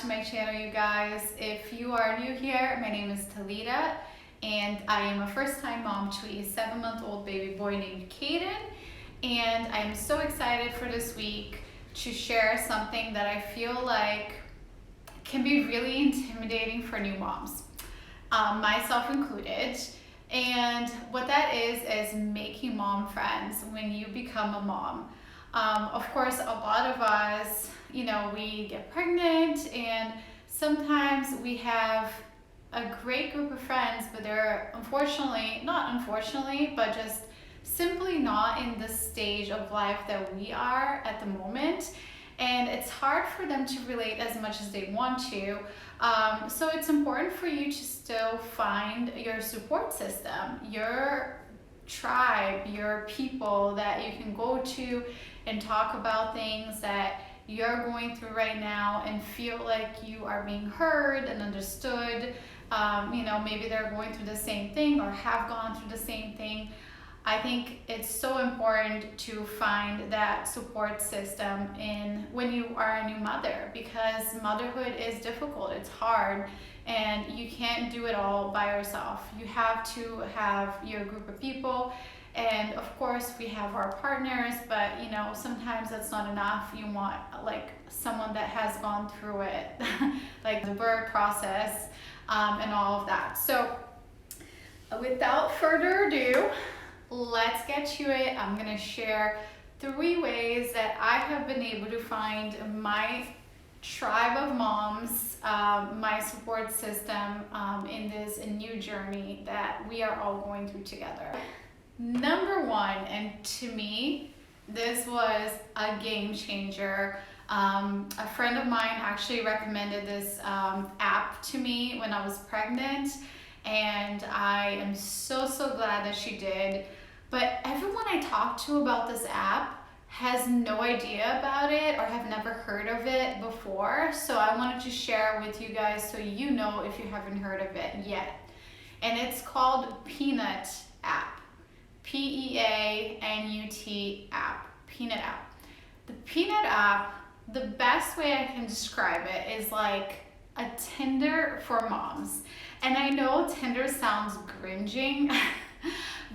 to my channel, you guys. If you are new here, my name is Talita, and I am a first-time mom to a 7-month-old baby boy named Caden. And I am so excited for this week to share something that I feel like can be really intimidating for new moms, myself included. And what that is making mom friends when you become a mom. Of course, a lot of us, we get pregnant, and sometimes we have a great group of friends, but they're but just simply not in the stage of life that we are at the moment. And it's hard for them to relate as much as they want to. So it's important for you to still find your support system, your tribe, your people that you can go to and talk about things that you're going through right now and feel like you are being heard and understood. Maybe they're going through the same thing or have gone through the same thing. I think it's so important to find that support system when you are a new mother, because motherhood is difficult, it's hard, and you can't do it all by yourself. You have to have your group of people, and of course we have our partners, but sometimes that's not enough. You want someone that has gone through it, like the birth process and all of that. So without further ado, let's get to it. I'm going to share 3 ways that I have been able to find my tribe of moms, my support system in this new journey that we are all going through together. Number 1, and to me, this was a game changer. A friend of mine actually recommended this app to me when I was pregnant, and I am so glad that she did. But everyone I talked to about this app has no idea about it or have never heard of it before. So I wanted to share it with you guys so you know if you haven't heard of it yet. And it's called Peanut app. Peanut app. Peanut app. The Peanut app, the best way I can describe it is like a Tinder for moms. And I know Tinder sounds cringing,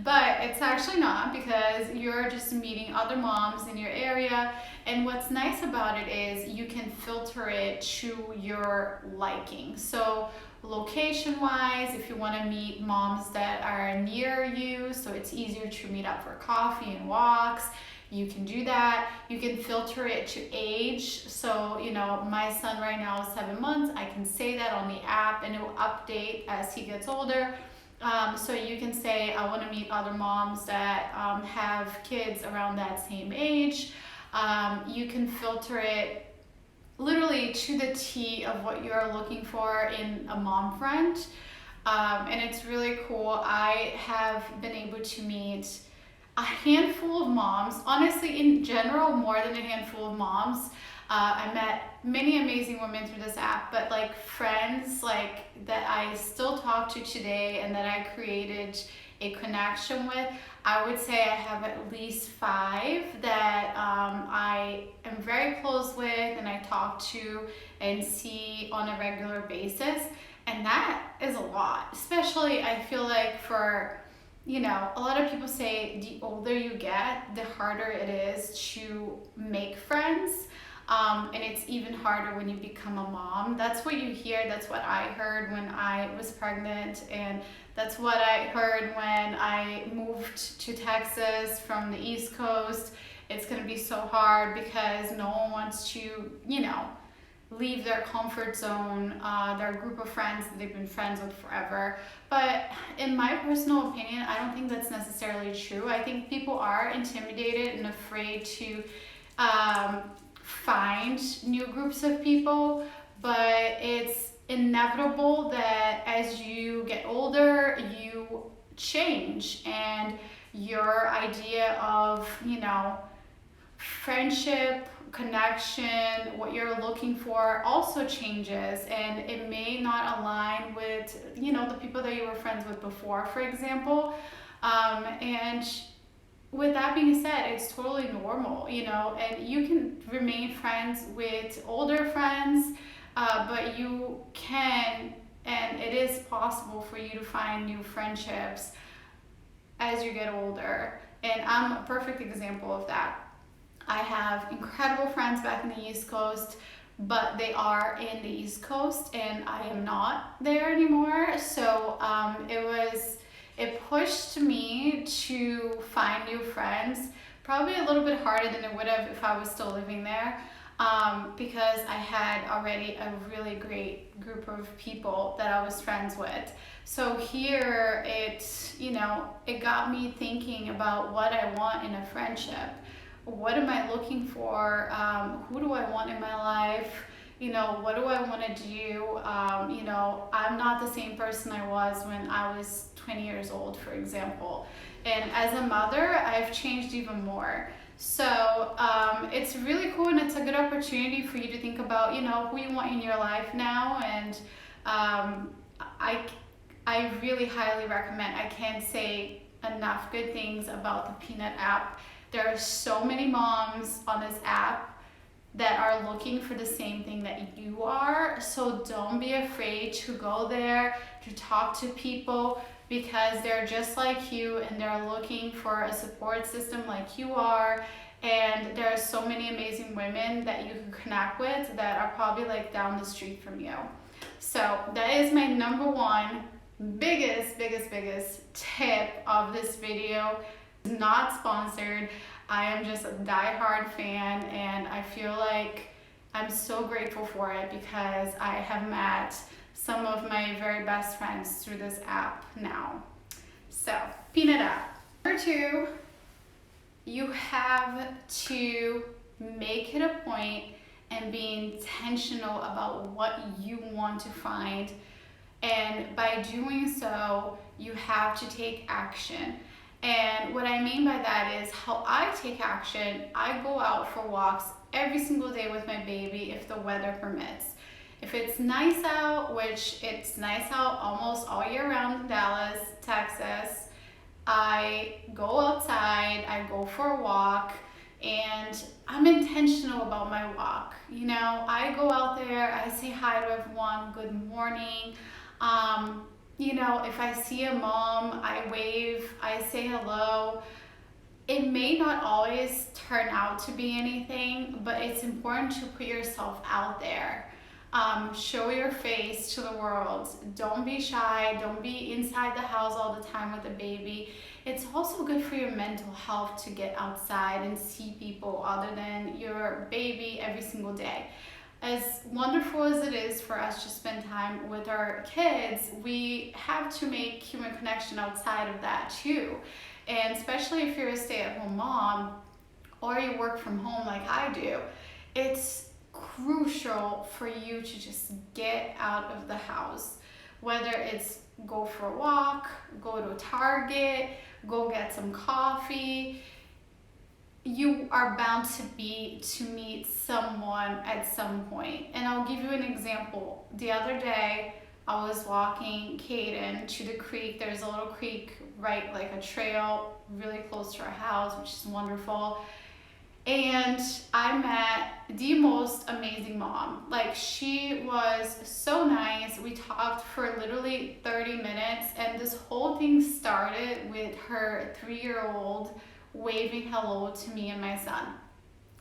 but it's actually not, because you're just meeting other moms in your area. And what's nice about it is you can filter it to your liking. So location-wise, if you want to meet moms that are near you, so it's easier to meet up for coffee and walks, you can do that. You can filter it to age. So, my son right now is 7 months. I can say that on the app and it will update as he gets older. So you can say, I want to meet other moms that have kids around that same age. You can filter it literally to the T of what you're looking for in a mom friend. And it's really cool. I have been able to meet a handful of moms, honestly, in general, more than a handful of moms. I met many amazing women through this app, but friends that I still talk to today and that I created a connection with, I would say I have at least 5 that I am very close with and I talk to and see on a regular basis. And that is a lot, especially I feel like for a lot of people say the older you get, the harder it is to make friends. And it's even harder when you become a mom. That's what you hear. That's what I heard when I was pregnant. And that's what I heard when I moved to Texas from the East Coast. It's going to be so hard because no one wants to, leave their comfort zone, their group of friends that they've been friends with forever. But in my personal opinion, I don't think that's necessarily true. I think people are intimidated and afraid to find new groups of people, but it's inevitable that as you get older, you change, and your idea of, friendship, connection, what you're looking for also changes, and it may not align with, the people that you were friends with before, for example. And with that being said, it's totally normal, and you can remain friends with older friends but you can, and it is possible for you to find new friendships as you get older. And I'm a perfect example of that. I have incredible friends back in the East Coast, but they are in the East Coast and I am not there anymore. So it pushed me to find new friends, probably a little bit harder than it would have if I was still living there. Because I had already a really great group of people that I was friends with. So here it got me thinking about what I want in a friendship. What am I looking for? Who do I want in my life? What do I want to do? I'm not the same person I was when I was 20 years old, for example. And as a mother, I've changed even more. So it's really cool, and it's a good opportunity for you to think about, who you want in your life now. And I really highly recommend. I can't say enough good things about the Peanut app. There are so many moms on this app that are looking for the same thing that you are. So don't be afraid to go there, to talk to people, because they're just like you and they're looking for a support system like you are. And there are so many amazing women that you can connect with that are probably like down the street from you. So that is my number one biggest tip of this video. It's not sponsored. I am just a diehard fan, and I feel like I'm so grateful for it because I have met some of my very best friends through this app now. So, Peanut app. Number two, you have to make it a point and be intentional about what you want to find. And by doing so, you have to take action. And what I mean by that is how I take action. I go out for walks every single day with my baby if the weather permits. If it's nice out, which it's nice out almost all year round in Dallas, Texas, I go outside, I go for a walk, and I'm intentional about my walk. I go out there, I say hi to everyone, good morning. If I see a mom, I wave, I say hello. It may not always turn out to be anything, but it's important to put yourself out there. Show your face to the world. Don't be shy. Don't be inside the house all the time with a baby. It's also good for your mental health to get outside and see people other than your baby every single day. As wonderful as it is for us to spend time with our kids, we have to make human connection outside of that too. And especially if you're a stay-at-home mom or you work from home like I do, it's crucial for you to just get out of the house. Whether it's go for a walk, go to Target, go get some coffee, you are bound to meet someone at some point. And I'll give you an example. The other day, I was walking Kaden to the creek. There's a little creek, right, like a trail really close to our house, which is wonderful. And I met the most amazing mom. Like, she was so nice. We talked for literally 30 minutes, and this whole thing started with her 3-year-old waving hello to me and my son.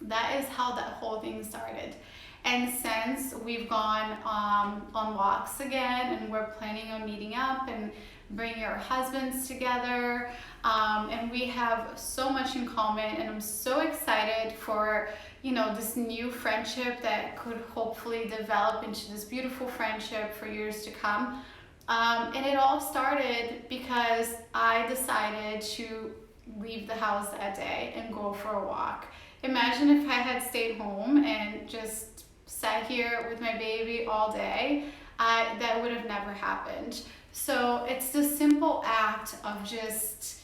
That is how that whole thing started. And since we've gone on walks again, and we're planning on meeting up and bringing our husbands together, and we have so much in common, and I'm so excited for this new friendship that could hopefully develop into this beautiful friendship for years to come. And it all started because I decided to leave the house that day and go for a walk. Imagine if I had stayed home and just sat here with my baby all day. That would have never happened. So it's the simple act of just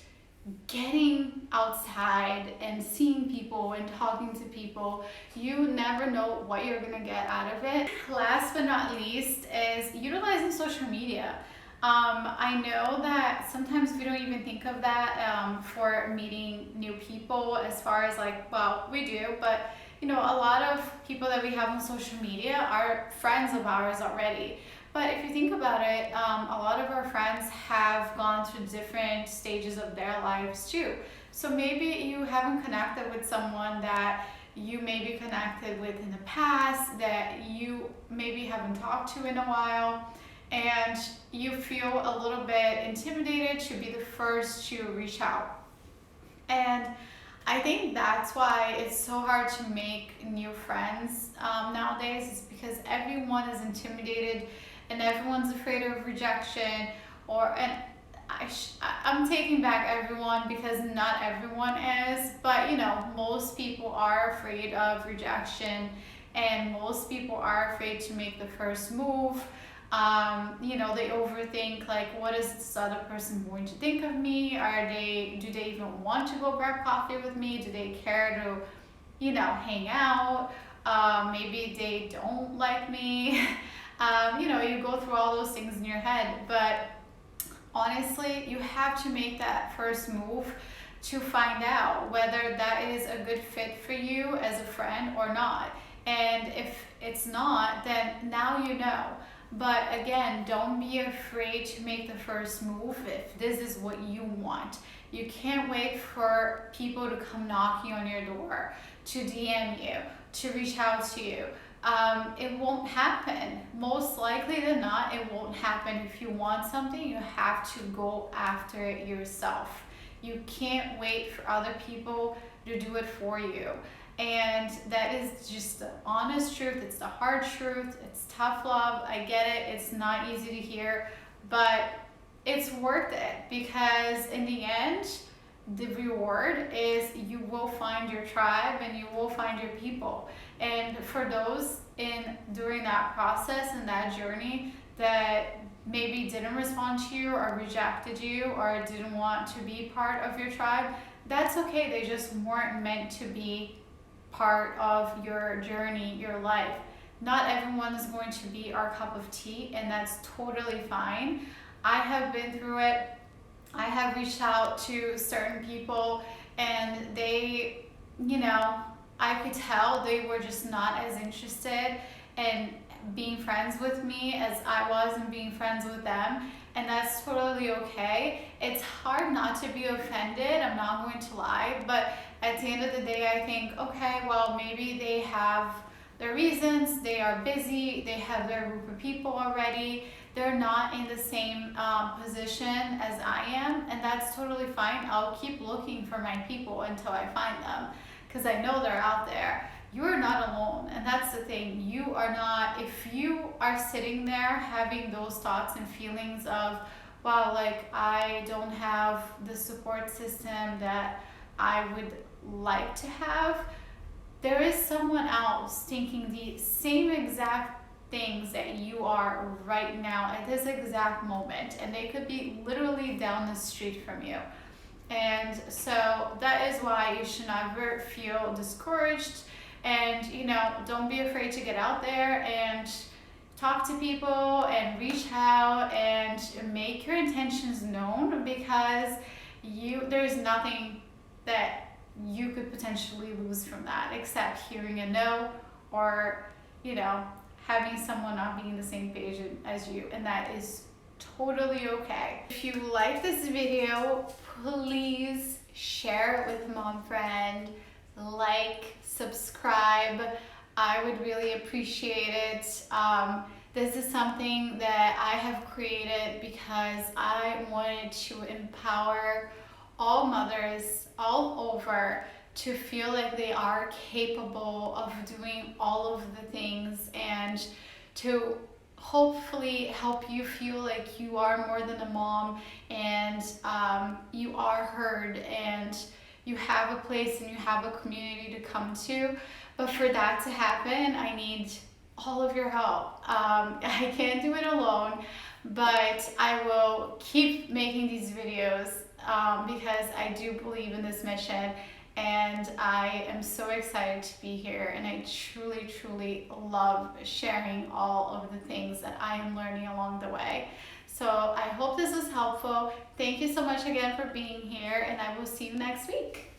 getting outside and seeing people and talking to people. You never know what you're gonna get out of it. Last but not least is utilizing social media. I know that sometimes we don't even think of that for meeting new people, as far as we do, but you know, a lot of people that we have on social media are friends of ours already. But if you think about it, a lot of our friends have gone through different stages of their lives too. So maybe you haven't connected with someone that you maybe connected with in the past, that you maybe haven't talked to in a while, and you feel a little bit intimidated to be the first to reach out. And I think that's why it's so hard to make new friends nowadays, is because everyone is intimidated and everyone's afraid of rejection. And I'm taking back everyone, because not everyone is, but you know, most people are afraid of rejection, and most people are afraid to make the first move. You know, they overthink, like, what is this other person going to think of me? Do they even want to go grab coffee with me? Do they care to, you know, hang out? Maybe they don't like me. You know, you go through all those things in your head, but honestly, you have to make that first move to find out whether that is a good fit for you as a friend or not. And if it's not, then now you know. But again, don't be afraid to make the first move if this is what you want. You can't wait for people to come knocking on your door, to DM you, to reach out to you. It won't happen. Most likely than not, it won't happen. If you want something, you have to go after it yourself. You can't wait for other people to do it for you. And that is just the honest truth. It's the hard truth. It's tough love. I get it. It's not easy to hear, but it's worth it, because in the end, the reward is you will find your tribe and you will find your people. And for those during that process and that journey that maybe didn't respond to you or rejected you or didn't want to be part of your tribe, that's okay. They just weren't meant to be part of your journey, your life. Not everyone is going to be our cup of tea, and that's totally fine. I have been through it. I have reached out to certain people, and they, you know, I could tell they were just not as interested in being friends with me as I was in being friends with them. And that's totally okay. It's hard not to be offended, I'm not going to lie, but at the end of the day, I think, okay, well, maybe they have their reasons, they are busy, they have their group of people already, they're not in the same position as I am, and that's totally fine. I'll keep looking for my people until I find them, because I know they're out there. You're not alone, and that's the thing. You are not. If you are sitting there having those thoughts and feelings of, wow, like, I don't have the support system that I would like to have, there is someone else thinking the same exact things that you are right now at this exact moment, and they could be literally down the street from you. And so that is why you should never feel discouraged. And, you know, don't be afraid to get out there and talk to people and reach out and make your intentions known, because there's nothing that you could potentially lose from that except hearing a no, or, you know, having someone not be in the same page as you, and that is totally okay. If you like this video, please share it with a mom friend, like, subscribe. I would really appreciate it. This is something that I have created because I wanted to empower all mothers all over to feel like they are capable of doing all of the things, and to hopefully help you feel like you are more than a mom, and you are heard, and you have a place and you have a community to come to. But for that to happen, I need all of your help. I can't do it alone, but I will keep making these videos because I do believe in this mission, and I am so excited to be here, and I truly, truly love sharing all of the things that I am learning along the way. So I hope this was helpful. Thank you so much again for being here, and I will see you next week.